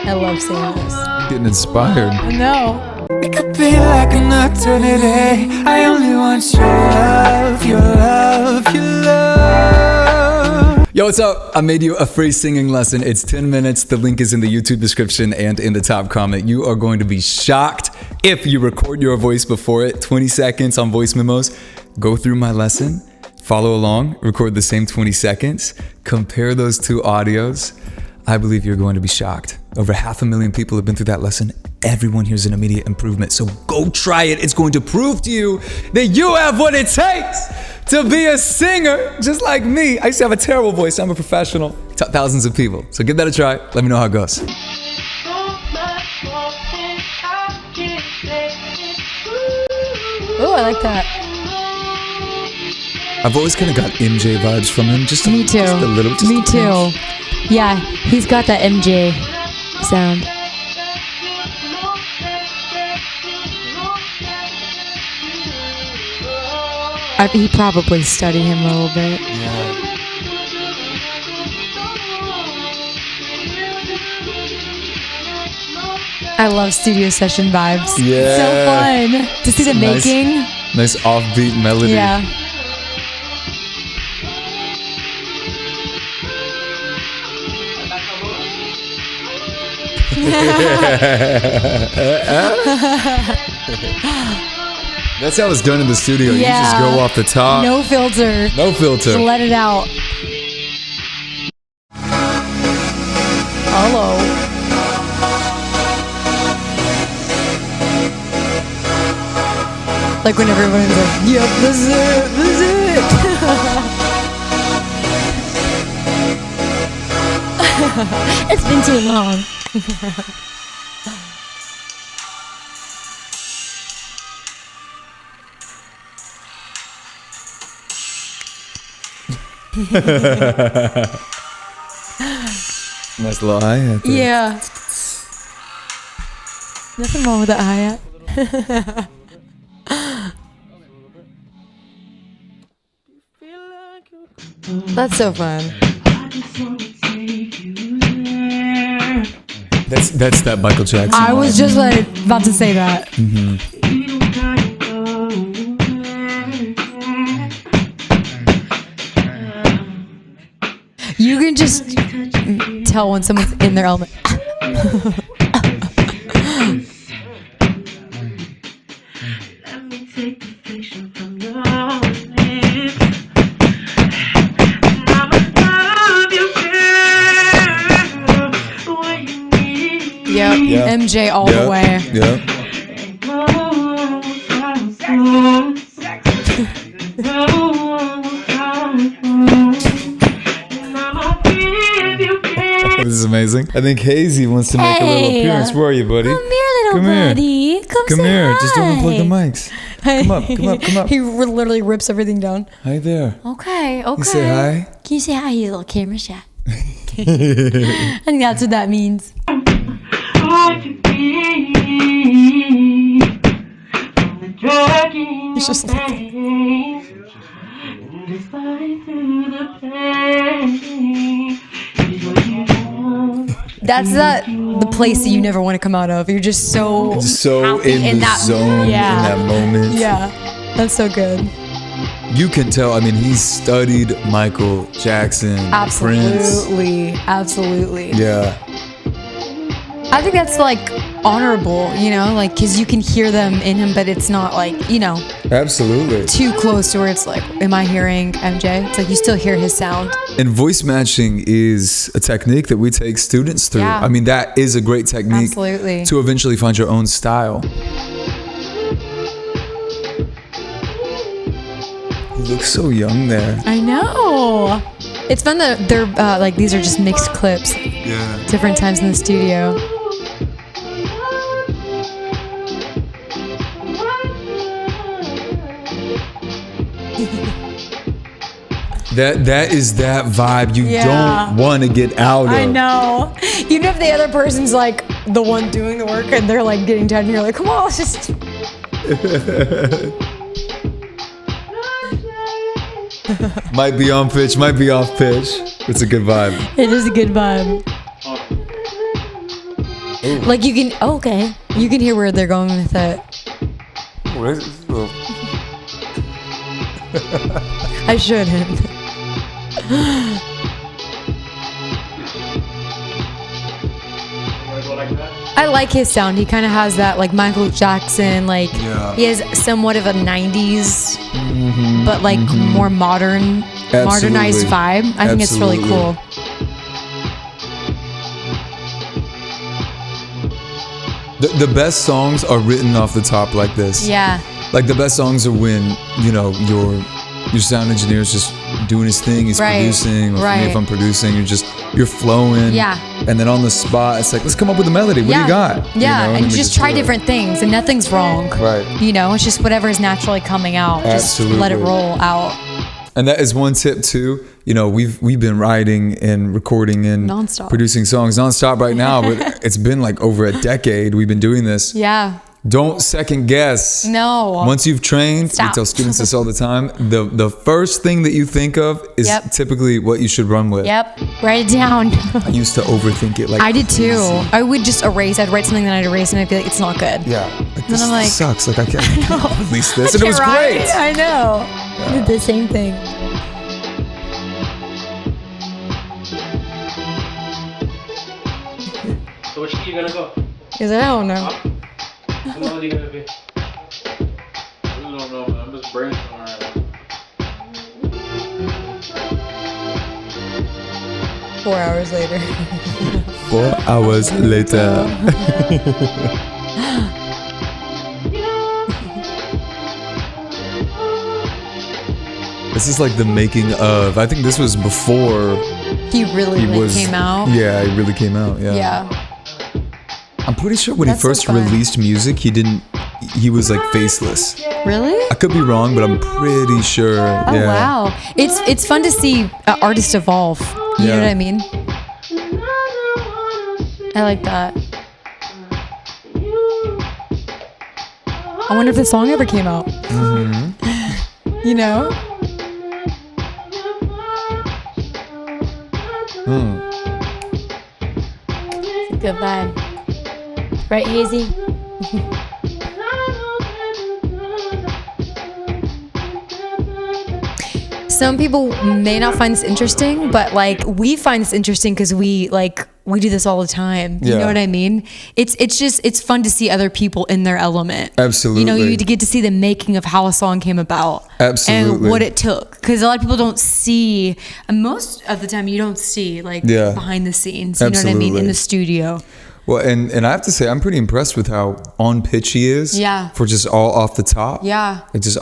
I love singing this. Getting inspired. No. It could be like an eternity. I only want your love, your love, your love. Yo, what's up? I made you a free singing lesson. It's 10 minutes. The link is in the YouTube description and in the top comment. You are going to be shocked if you record your voice before it. 20 seconds on voice memos. Go through my lesson, follow along, record the same 20 seconds, compare those two audios. I believe you're going to be shocked. Over 500,000 people have been through that lesson. Everyone here's an immediate improvement. So go try it. It's going to prove to you that you have what it takes to be a singer just like me. I used to have a terrible voice. I'm a professional. Taught thousands of people. So give that a try. Let me know how it goes. Oh, I like that. I've always kind of got MJ vibes from him. Me too. Just a little. Me too. Yeah, he's got that MJ sound. He probably studied him a little bit. Yeah. I love studio session vibes. Yeah. So fun to see the making. Nice offbeat melody. Yeah. That's how it's done in the studio. You just go off the top. No filter. No filter. Just let it out. Hello. Like when everyone's like, yep, this is it, this is it. It's been too long. Nice little hi-hat there. Yeah. Nothing wrong with that hi-hat. That's so fun. That's that Michael Jackson. I was just like about to say that. Mm-hmm. You can just tell when someone's in their element. Yep. Yeah. MJ all the way. Yep. This is amazing. I think Hazy wants to make a little appearance. Where are you, buddy? Come here, little buddy. Come say here. hi. Just don't unplug the mics. Come up. Come up. Come up. He literally rips everything down. Hi there. Okay. You say hi. Can you say hi, you little camera shot? I think that's what that means. It's just like that's the place that you never want to come out of. You're just so in the zone in that moment. Yeah, that's so good. You can tell. I mean, he's studied Michael Jackson, Prince. Absolutely. Yeah. I think that's like honorable, you know, like because you can hear them in him, but it's not like, you know, Absolutely. too close to where it's like, am I hearing MJ? It's like you still hear his sound. And voice matching is a technique that we take students through. Yeah. I mean, that is a great technique Absolutely. to eventually find your own style. He looks so young there. I know. It's fun that they're like these are just mixed clips, Yeah. different times in the studio. That is that vibe you don't want to get out of. I know. Even if the other person's like the one doing the work and they're like getting tired and you're like, come on, let's just. Might be on pitch, might be off pitch. It's a good vibe. It is a good vibe. Like you can, okay, you can hear where they're going with it. I shouldn't. I like his sound. He kind of has that like Michael Jackson, like he has somewhat of a 90s, but like more modernized vibe. I think it's really cool. The best songs are written off the top like this. Yeah. Like the best songs are when, you know, your sound engineer is just doing his thing, he's producing, or for me, if I'm producing, you're flowing. Yeah. And then on the spot, it's like, let's come up with a melody. What do you got? Yeah, You know, and you just try different things, and nothing's wrong. Right. You know, it's just whatever is naturally coming out. Absolutely. Just let it roll out. And that is one tip too. You know, we've been writing and recording and Nonstop. producing songs nonstop right now, but it's been like over a decade we've been doing this. Yeah. Don't second guess. No. Once you've trained, Stop. we tell students this all the time. The first thing that you think of is typically what you should run with. Yep. Write it down. I used to overthink it. Like I did too. crazy. I would just erase. I'd write something that I'd erase, and I'd be like, it's not good. Yeah. Like, this I'm like, sucks. Like I can't release this, and it was Right? great. I know. I did the same thing. So which key you gonna go? Because I don't know. What melody you gonna be? I really don't know, man. I'm just brainstorming right now. 4 hours later. 4 hours later. This is like the making of. I think this was before He really came out. Yeah, he really came out. Yeah. Yeah. I'm pretty sure when That's he so first fun. released music, he was like faceless. Really? I could be wrong, but I'm pretty sure. Oh yeah. wow. It's fun to see artists evolve. You know Yeah. what I mean? I like that. I wonder if the song ever came out. You know? It's a good vibe. Right, Hazy? Some people may not find this interesting, but like we find this interesting because we do this all the time. You Yeah. know what I mean? It's fun to see other people in their element. Absolutely. You know, you get to see the making of how a song came about. Absolutely. And what it took. Because a lot of people don't see, and most of the time you don't see like Yeah. behind the scenes. You know what I mean? Absolutely. In the studio. Well, and I have to say, I'm pretty impressed with how on pitch he is. Yeah. For just all off the top. Yeah. Like just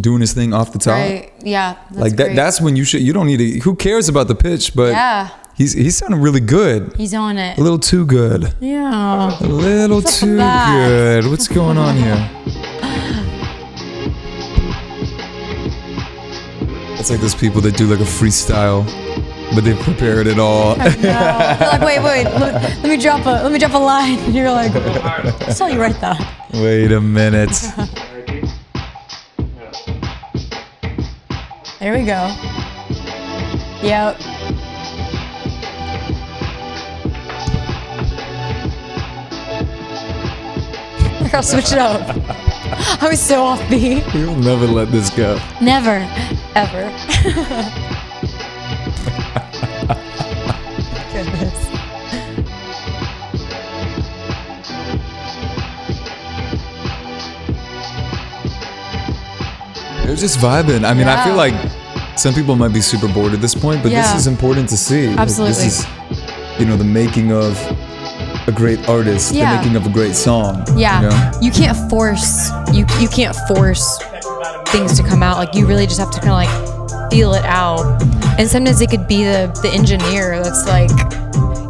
doing his thing off the top. Right. Yeah. That's Like that. great. That's when you don't need to. Who cares about the pitch? But Yeah. he's sounding really good. He's on it. A little too good. Yeah. A little What's up too with that? good. What's going on here? It's like those people that do like a freestyle, but they've prepared it all. No. You're like, wait, let me drop a line. And you're like, I saw you write that. Wait a minute. There we go. Yep. I'll switch it up. I was so offbeat. You'll never let this go. Never, ever. Goodness. They're just vibing. I mean, I feel Yeah. like some people might be super bored at this point, but this Yeah. is important to see. Like, Absolutely. this is, the making of a great artist, Yeah. the making of a great song. Yeah. You know? You can't force you can't force things to come out. Like you really just have to kind of like feel it out. And sometimes it could be the engineer that's like,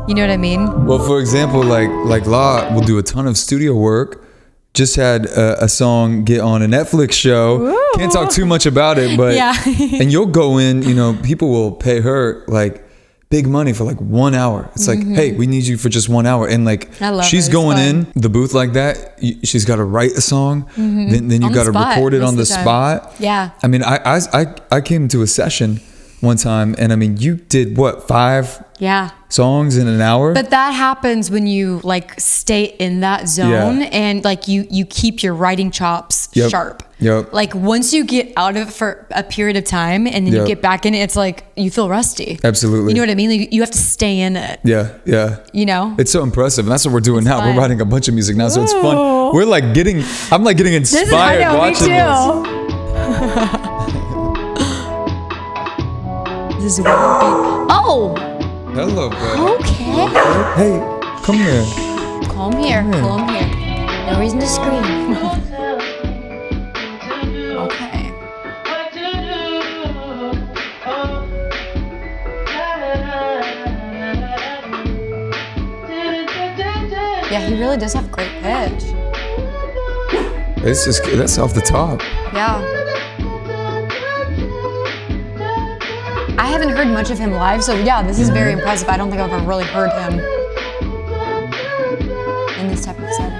you know what I mean? Well, for example, like La will do a ton of studio work. Just had a song get on a Netflix show. Ooh. Can't talk too much about it, but Yeah. and you'll go in. People will pay her like big money for like 1 hour. It's like, hey, we need you for just 1 hour, and like I love she's it. It's going fun. in the booth like that. She's got to write a song, then you On the got to spot, record it most on the of the time. spot. Yeah. I mean, I came to a session one time, and I mean, you did what, 5 Yeah. songs in an hour. But that happens when you like stay in that zone and like you keep your writing chops sharp. Yep. Like once you get out of it for a period of time and then you get back in it, it's like you feel rusty. Absolutely. You know what I mean? Like, you have to stay in it. Yeah. You know? It's so impressive. And that's what we're doing now. fun. We're writing a bunch of music now, so it's fun. We're like I'm like getting inspired watching this. This is weird. Oh! Hello, bro. Okay. Hey, come here. Calm here. Calm here. No reason to scream. Okay. Yeah, he really does have great pitch. That's off the top. Yeah. I haven't heard much of him live, so yeah, this is very impressive. I don't think I've ever really heard him in this type of setting.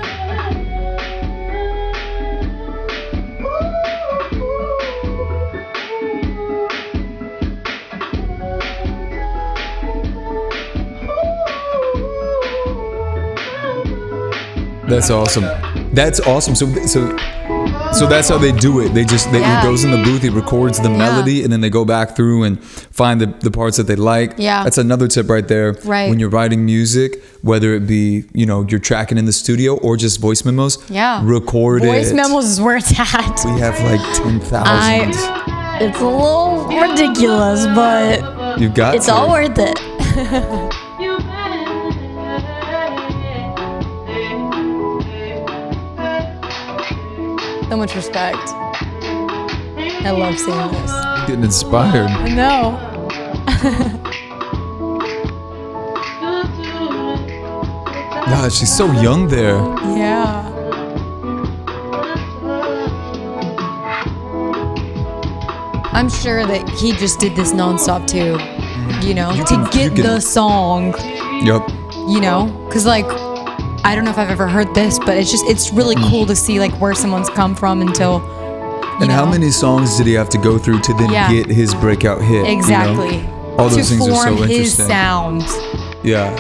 That's awesome. That's awesome. So that's how they do it. He goes in the booth, he records the melody, and then they go back through and find the parts that they like. Yeah. That's another tip right there. Right. When you're writing music, whether it be, you're tracking in the studio or just voice memos, record Voice it. memos is where it's at. We have like 10,000. It's a little ridiculous, but You've got it's to. all worth it. So much respect. I love seeing this. Getting inspired. I know. God, she's so young there. Yeah. I'm sure that he just did this nonstop too, to get the song. Yep. Because like, I don't know if I've ever heard this, but it's really cool to see like where someone's come from until. And how many songs did he have to go through to then get his breakout hit? Exactly. All those things are so to form his interesting. sound. Yeah.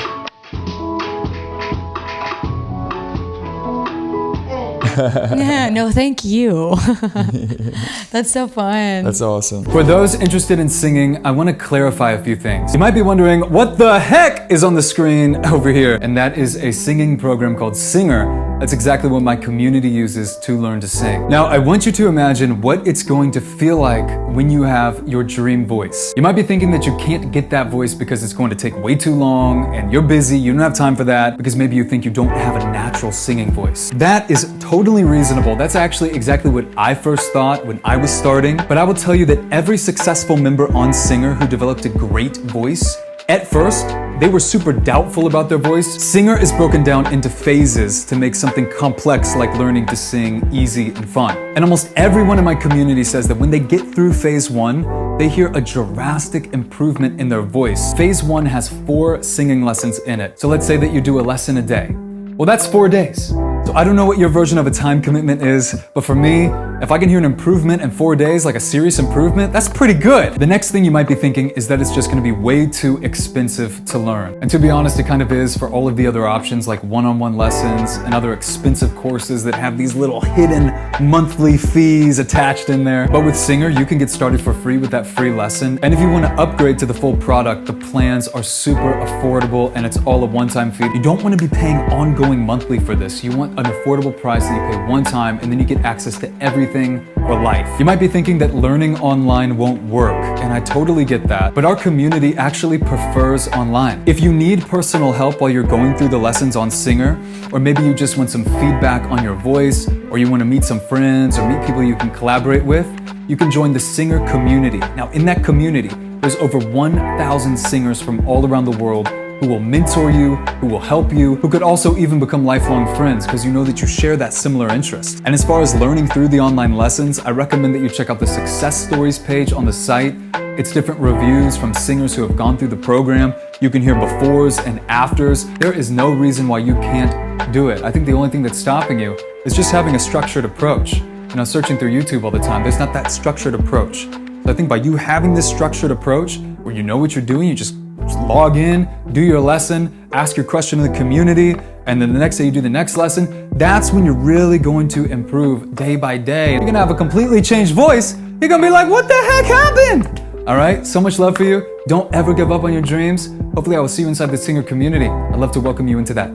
No, thank you. That's so fun. That's awesome. For those interested in singing, I want to clarify a few things. You might be wondering, what the heck is on the screen over here? And that is a singing program called Singer. That's exactly what my community uses to learn to sing. Now, I want you to imagine what it's going to feel like when you have your dream voice. You might be thinking that you can't get that voice because it's going to take way too long and you're busy, you don't have time for that, because maybe you think you don't have a natural singing voice. That is totally reasonable. That's actually exactly what I first thought when I was starting. But I will tell you that every successful member on Singer who developed a great voice, at first, they were super doubtful about their voice. Singer is broken down into phases to make something complex like learning to sing easy and fun. And almost everyone in my community says that when they get through phase 1, they hear a drastic improvement in their voice. Phase 1 has 4 singing lessons in it. So let's say that you do a lesson a day. Well, that's 4 days. So I don't know what your version of a time commitment is, but for me, if I can hear an improvement in 4 days, like a serious improvement, that's pretty good. The next thing you might be thinking is that it's just gonna be way too expensive to learn. And to be honest, it kind of is for all of the other options like one-on-one lessons and other expensive courses that have these little hidden monthly fees attached in there. But with Singer, you can get started for free with that free lesson. And if you wanna upgrade to the full product, the plans are super affordable and it's all a one-time fee. You don't wanna be paying ongoing monthly for this. You want an affordable price that you pay one time and then you get access to everything for life. You might be thinking that learning online won't work, and I totally get that, but our community actually prefers online. If you need personal help while you're going through the lessons on Singer, or maybe you just want some feedback on your voice, or you want to meet some friends or meet people you can collaborate with, you can join the Singer community. Now, in that community, there's over 1,000 singers from all around the world who will mentor you, who will help you, who could also even become lifelong friends because you know that you share that similar interest. And as far as learning through the online lessons, I recommend that you check out the success stories page on the site. It's different reviews from singers who have gone through the program. You can hear befores and afters. There is no reason why you can't do it. I think the only thing that's stopping you is just having a structured approach. Searching through YouTube all the time, there's not that structured approach. So I think by you having this structured approach, where you know what you're doing, you just Just log in, do your lesson, ask your question in the community, and then the next day you do the next lesson. That's when you're really going to improve day by day. You're gonna have a completely changed voice. You're gonna be like, what the heck happened? All right, so much love for you. Don't ever give up on your dreams. Hopefully I will see you inside the singer community. I'd love to welcome you into that.